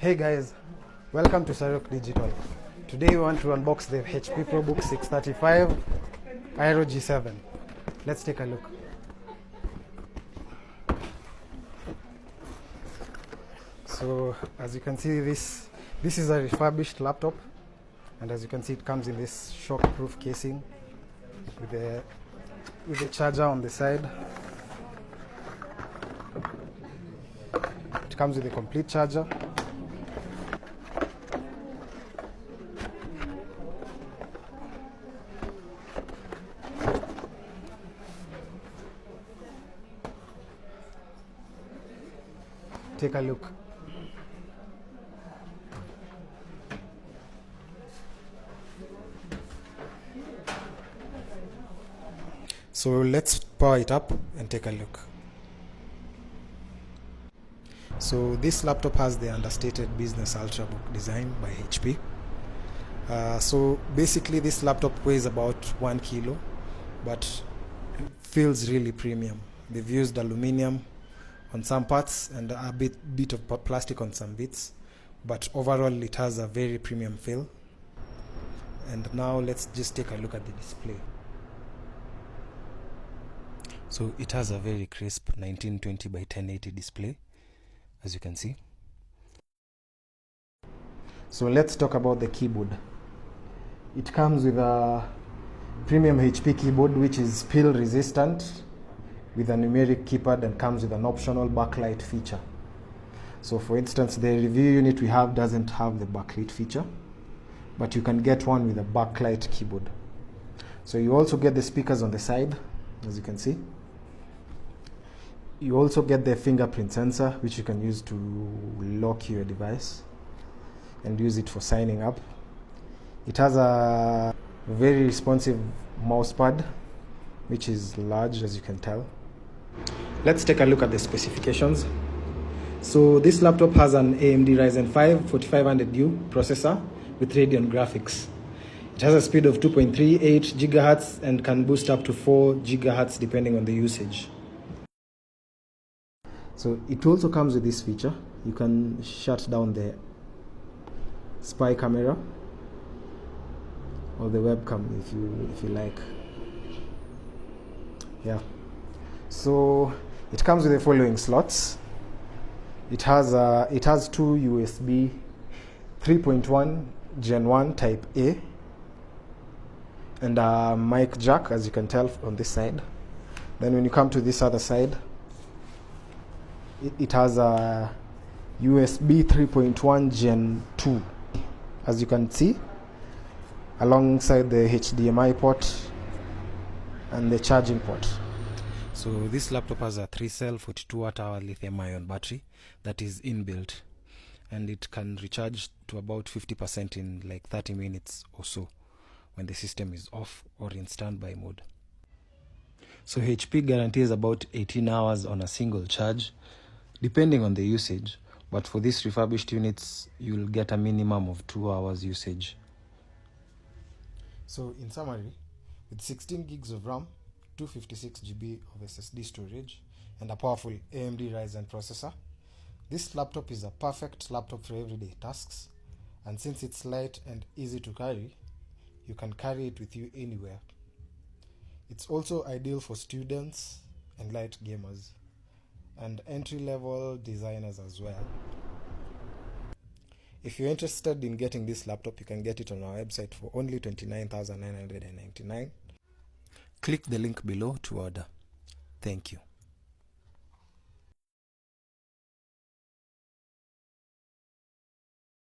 Hey guys, welcome to Sarok Digital. Today we want to unbox the HP ProBook 635 Aero G7. Let's take a look. So as you can see, this is a refurbished laptop, and as you can see, it comes in this shock-proof casing with the charger on the side. It comes with a complete charger. Take a look. So let's power it up and take a look. So this laptop has the understated business ultrabook design by HP. So basically this laptop weighs about 1 kilo, but feels really premium. They've used aluminium on some parts and a bit of plastic on some bits, but overall it has a very premium feel. And now let's just take a look at the display. So it has a very crisp 1920 by 1080 display, as you can see. So let's talk about the keyboard. It comes with a premium HP keyboard which is spill resistant, with a numeric keypad, and comes with an optional backlight feature. So for instance, the review unit we have doesn't have the backlit feature, but you can get one with a backlight keyboard. So you also get the speakers on the side, as you can see. You also get the fingerprint sensor, which you can use to lock your device and use it for signing up. It has a very responsive mouse pad, which is large, as you can tell. Let's take a look at the specifications. So this laptop has an AMD Ryzen 5 4500U processor with Radeon graphics. It has a speed of 2.38 GHz and can boost up to 4 GHz depending on the usage. So it also comes with this feature. You can shut down the spy camera or the webcam if you like. Yeah. So it comes with the following slots. It has two USB 3.1 Gen 1 Type A and a mic jack, as you can tell on this side. Then when you come to this other side, it has a USB 3.1 Gen 2, as you can see, alongside the HDMI port and the charging port. So this laptop has a 3-cell 42Wh lithium-ion battery that is inbuilt, and it can recharge to about 50% in like 30 minutes or so when the system is off or in standby mode. So HP guarantees about 18 hours on a single charge, depending on the usage, but for these refurbished units, you'll get a minimum of 2 hours usage. So in summary, with 16 gigs of RAM, 256 GB of SSD storage, and a powerful AMD Ryzen processor, this laptop is a perfect laptop for everyday tasks, and since it's light and easy to carry, you can carry it with you anywhere. It's also ideal for students and light gamers, and entry-level designers as well. If you're interested in getting this laptop, you can get it on our website for only $29,999. Click the link below to order. Thank you.